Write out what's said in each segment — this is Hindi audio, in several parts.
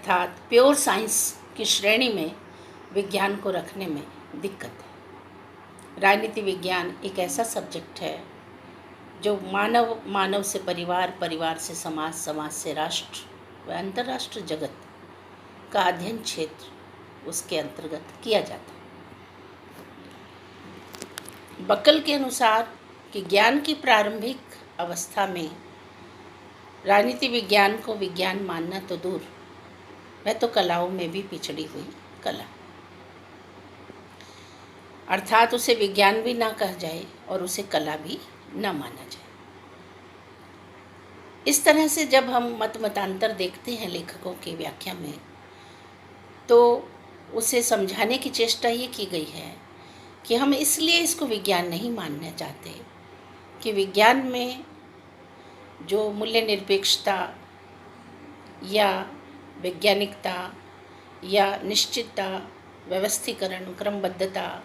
अर्थात प्योर साइंस की श्रेणी में विज्ञान को रखने में दिक्कत है। राजनीति विज्ञान एक ऐसा सब्जेक्ट है जो मानव से परिवार, परिवार से समाज, समाज से राष्ट्र व अंतर्राष्ट्रीय जगत का अध्ययन क्षेत्र उसके अंतर्गत किया जाता है। बकल के अनुसार कि ज्ञान की प्रारंभिक अवस्था में राजनीति विज्ञान को विज्ञान मानना तो दूर, वह तो कलाओं में भी पिछड़ी हुई कला, अर्थात उसे विज्ञान भी ना कहा जाए और उसे कला भी ना माना जाए। इस तरह से जब हम मतांतर देखते हैं लेखकों की व्याख्या में, तो उसे समझाने की चेष्टा ये की गई है कि हम इसलिए इसको विज्ञान नहीं मानना चाहते कि विज्ञान में जो मूल्य निरपेक्षता या वैज्ञानिकता या निश्चितता, व्यवस्थीकरण, क्रमबद्धता,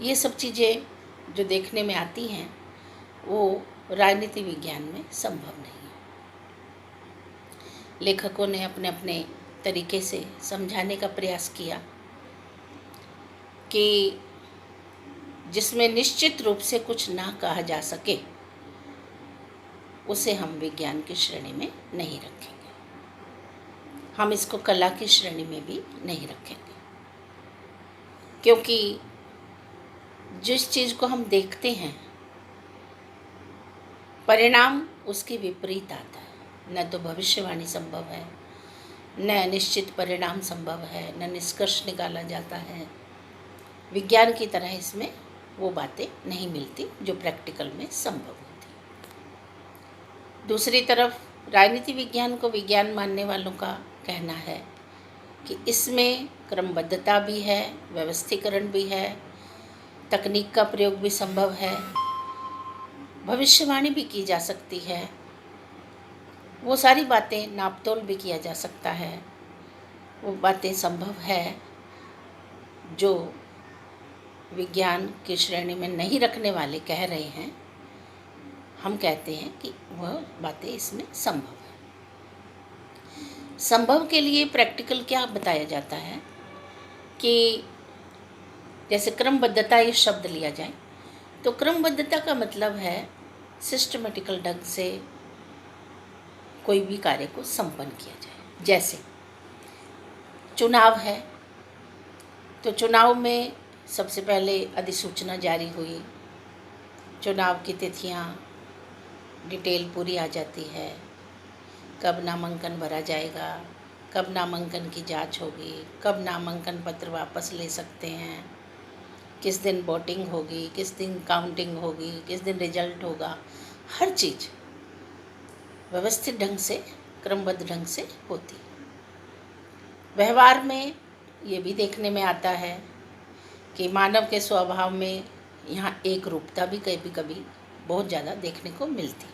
ये सब चीज़ें जो देखने में आती हैं वो राजनीति विज्ञान में संभव नहीं है। लेखकों ने अपने अपने तरीके से समझाने का प्रयास किया कि जिसमें निश्चित रूप से कुछ ना कहा जा सके उसे हम विज्ञान की श्रेणी में नहीं रखेंगे, हम इसको कला की श्रेणी में भी नहीं रखेंगे, क्योंकि जिस चीज़ को हम देखते हैं परिणाम उसके विपरीत आता है। न तो भविष्यवाणी संभव है, न निश्चित परिणाम संभव है, न निष्कर्ष निकाला जाता है। विज्ञान की तरह इसमें वो बातें नहीं मिलती जो प्रैक्टिकल में संभव होती। दूसरी तरफ राजनीति विज्ञान को विज्ञान मानने वालों का कहना है कि इसमें क्रमबद्धता भी है, व्यवस्थीकरण भी है, तकनीक का प्रयोग भी संभव है, भविष्यवाणी भी की जा सकती है, वो सारी बातें नापतोल भी किया जा सकता है, वो बातें संभव है जो विज्ञान की श्रेणी में नहीं रखने वाले कह रहे हैं। हम कहते हैं कि वह बातें इसमें संभव है। संभव के लिए प्रैक्टिकल क्या बताया जाता है कि जैसे क्रमबद्धता ये शब्द लिया जाए तो क्रमबद्धता का मतलब है सिस्टमेटिकल ढंग से कोई भी कार्य को संपन्न किया जाए। जैसे चुनाव है तो चुनाव में सबसे पहले अधिसूचना जारी हुई, चुनाव की तिथियां डिटेल पूरी आ जाती है, कब नामांकन भरा जाएगा, कब नामांकन की जांच होगी, कब नामांकन पत्र वापस ले सकते हैं, किस दिन वोटिंग होगी, किस दिन काउंटिंग होगी, किस दिन रिजल्ट होगा। हर चीज़ व्यवस्थित ढंग से, क्रमबद्ध ढंग से होती। व्यवहार में ये भी देखने में आता है कि मानव के स्वभाव में यहाँ एक रूपता भी कभी कभी बहुत ज़्यादा देखने को मिलती,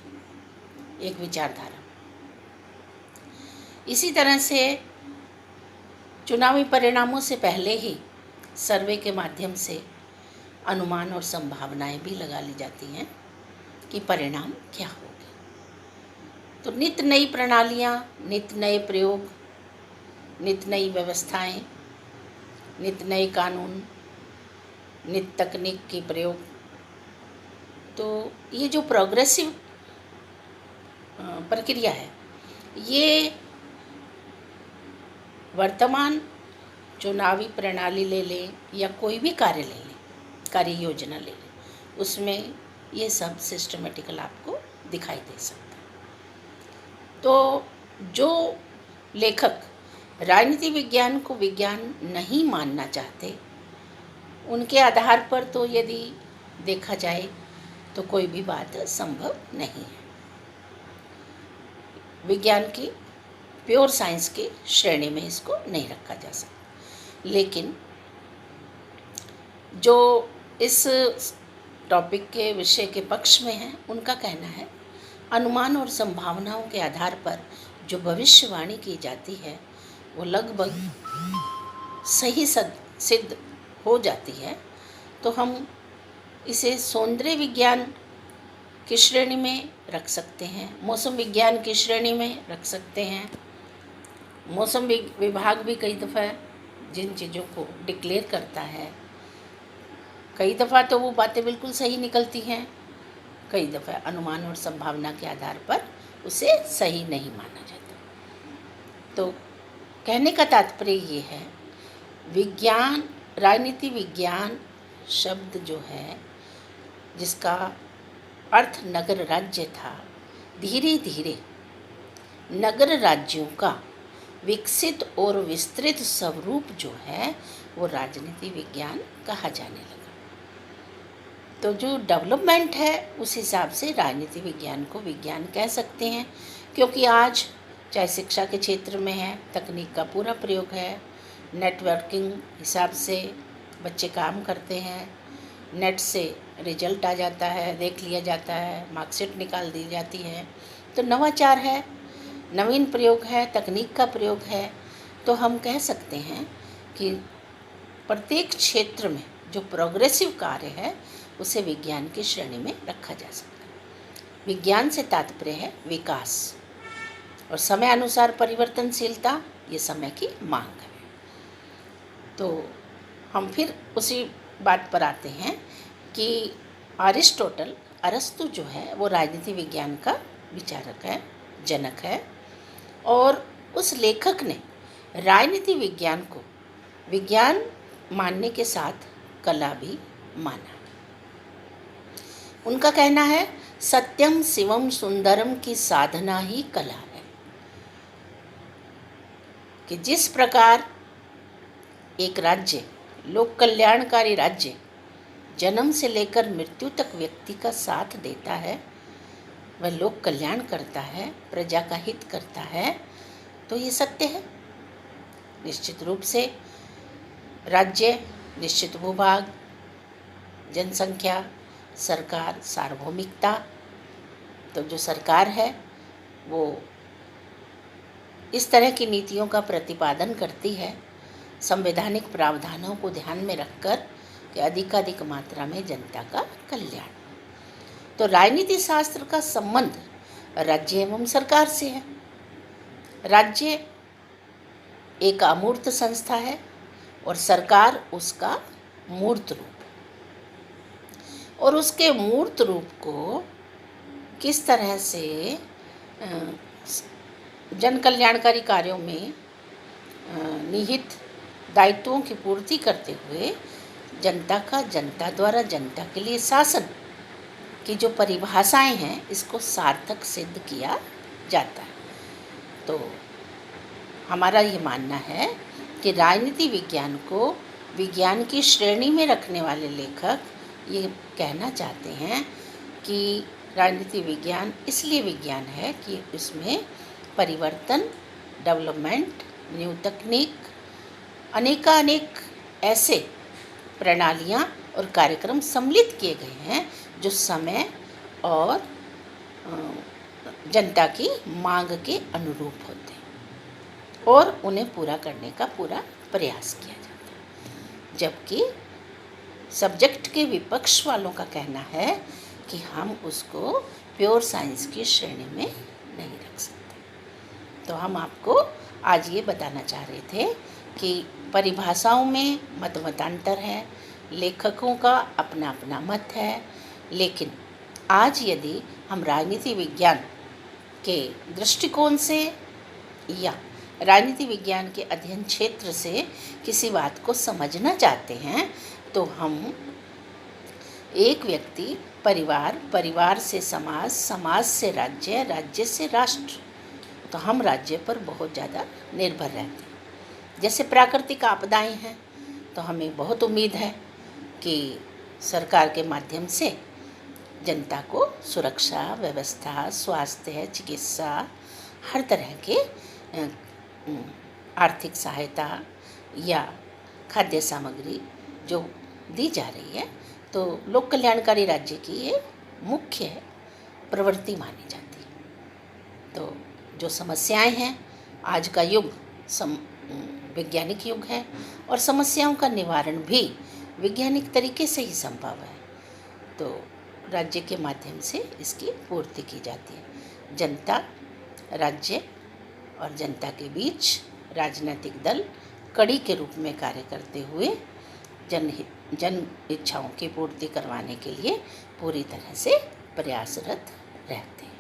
एक विचारधारा। इसी तरह से चुनावी परिणामों से पहले ही सर्वे के माध्यम से अनुमान और संभावनाएं भी लगा ली जाती हैं कि परिणाम क्या होंगे। तो नित नई प्रणालियाँ, नित नए प्रयोग, नित नई व्यवस्थाएं, नित नए कानून, नित तकनीक के प्रयोग, तो ये जो प्रोग्रेसिव प्रक्रिया है, ये वर्तमान चुनावी प्रणाली ले लें या कोई भी कार्य ले लें, कार्य योजना ले लें, उसमें ये सब सिस्टमेटिकल आपको दिखाई दे सकता है। तो जो लेखक राजनीति विज्ञान को विज्ञान नहीं मानना चाहते, उनके आधार पर तो यदि देखा जाए तो कोई भी बात संभव नहीं है। विज्ञान की प्योर साइंस की श्रेणी में इसको नहीं रखा जा सकता। लेकिन जो इस टॉपिक के विषय के पक्ष में हैं, उनका कहना है अनुमान और संभावनाओं के आधार पर जो भविष्यवाणी की जाती है वो लगभग सही सिद्ध हो जाती है। तो हम इसे सौंदर्य विज्ञान की श्रेणी में रख सकते हैं, मौसम विज्ञान की श्रेणी में रख सकते हैं, मौसम विभाग भी कई दफ़ा जिन चीज़ों को डिक्लेयर करता है, कई दफ़ा तो वो बातें बिल्कुल सही निकलती हैं, कई दफ़ा अनुमान और संभावना के आधार पर उसे सही नहीं माना जाता। तो कहने का तात्पर्य ये है, विज्ञान, राजनीति विज्ञान शब्द जो है, जिसका अर्थ नगर राज्य था, धीरे धीरे नगर राज्यों का विकसित और विस्तृत स्वरूप जो है वो राजनीति विज्ञान कहा जाने लगा। तो जो डेवलपमेंट है उस हिसाब से राजनीति विज्ञान को विज्ञान कह सकते हैं, क्योंकि आज चाहे शिक्षा के क्षेत्र में है, तकनीक का पूरा प्रयोग है, नेटवर्किंग हिसाब से बच्चे काम करते हैं, नेट से रिजल्ट आ जाता है, देख लिया जाता है, मार्कशीट निकाल दी जाती है। तो नवाचार है, नवीन प्रयोग है, तकनीक का प्रयोग है। तो हम कह सकते हैं कि प्रत्येक क्षेत्र में जो प्रोग्रेसिव कार्य है उसे विज्ञान की श्रेणी में रखा जा सकता है। विज्ञान से तात्पर्य है विकास और समय अनुसार परिवर्तनशीलता, ये समय की मांग है। तो हम फिर उसी बात पर आते हैं कि अरस्तु जो है वो राजनीति विज्ञान का विचारक है, जनक है, और उस लेखक ने राजनीति विज्ञान को विज्ञान मानने के साथ कला भी माना। उनका कहना है, सत्यम शिवम सुंदरम की साधना ही कला है, कि जिस प्रकार एक राज्य, लोक कल्याणकारी राज्य, जन्म से लेकर मृत्यु तक व्यक्ति का साथ देता है, वह लोक कल्याण करता है, प्रजा का हित करता है, तो ये सत्य है। निश्चित रूप से राज्य, निश्चित भूभाग, जनसंख्या, सरकार, सार्वभौमिकता, तो जो सरकार है वो इस तरह की नीतियों का प्रतिपादन करती है, संवैधानिक प्रावधानों को ध्यान में रखकर कि अधिकाधिक मात्रा में जनता का कल्याण। तो राजनीति शास्त्र का संबंध राज्य एवं सरकार से है। राज्य एक अमूर्त संस्था है और सरकार उसका मूर्त रूप, और उसके मूर्त रूप को किस तरह से जन कल्याणकारी कार्यों में निहित दायित्वों की पूर्ति करते हुए जनता का, जनता द्वारा जनता के लिए शासन की जो परिभाषाएं हैं, इसको सार्थक सिद्ध किया जाता है। तो हमारा ये मानना है कि राजनीति विज्ञान को विज्ञान की श्रेणी में रखने वाले लेखक ये कहना चाहते हैं कि राजनीति विज्ञान इसलिए विज्ञान है कि इसमें परिवर्तन, डेवलपमेंट, न्यू तकनीक, अनेकानेक ऐसे प्रणालियाँ और कार्यक्रम सम्मिलित किए गए हैं जो समय और जनता की मांग के अनुरूप होते हैं और उन्हें पूरा करने का पूरा प्रयास किया जाता है। जबकि सब्जेक्ट के विपक्ष वालों का कहना है कि हम उसको प्योर साइंस की श्रेणी में नहीं रख सकते। तो हम आपको आज ये बताना चाह रहे थे कि परिभाषाओं में मतांतर है, लेखकों का अपना अपना मत है, लेकिन आज यदि हम राजनीति विज्ञान के दृष्टिकोण से या राजनीति विज्ञान के अध्ययन क्षेत्र से किसी बात को समझना चाहते हैं तो हम एक व्यक्ति, परिवार, परिवार से समाज, समाज से राज्य, राज्य से राष्ट्र, तो हम राज्य पर बहुत ज़्यादा निर्भर रहते हैं। जैसे प्राकृतिक आपदाएं हैं तो हमें बहुत उम्मीद है कि सरकार के माध्यम से जनता को सुरक्षा व्यवस्था, स्वास्थ्य, चिकित्सा, हर तरह के आर्थिक सहायता या खाद्य सामग्री जो दी जा रही है, तो लोक कल्याणकारी राज्य की ये मुख्य प्रवृत्ति मानी जाती है। तो जो समस्याएं हैं, आज का युग वैज्ञानिक युग है और समस्याओं का निवारण भी वैज्ञानिक तरीके से ही संभव है। तो राज्य के माध्यम से इसकी पूर्ति की जाती है। जनता, राज्य और जनता के बीच राजनीतिक दल कड़ी के रूप में कार्य करते हुए जन इच्छाओं की पूर्ति करवाने के लिए पूरी तरह से प्रयासरत रहते हैं।